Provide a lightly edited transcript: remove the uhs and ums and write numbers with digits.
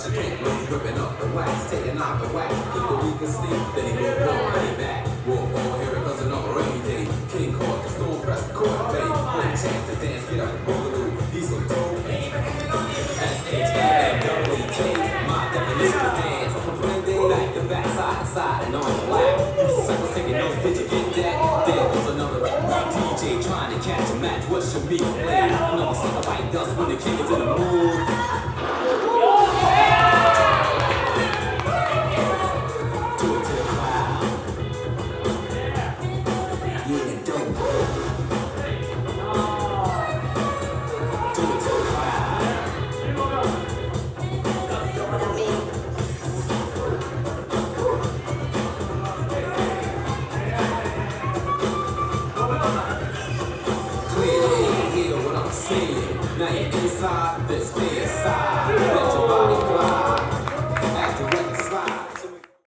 pressure can't lose, ripping up the wax, taking out the wax. Keep the weak asleep, then he go for payback. War, here it comes another rainy day. King Court, the storm press the court, babe. One chance to dance, get up and boogaloo. Diesel dope. S-H-A-M-W-K. My definition of dance. From blending back to back, side to side, and on the lap. You suckers taking notes, did you get that? There goes another DJ trying to catch a match. What should be played? Another sucker bite dust when the king is in the mood. Now you're inside, then stay inside. Let your body fly.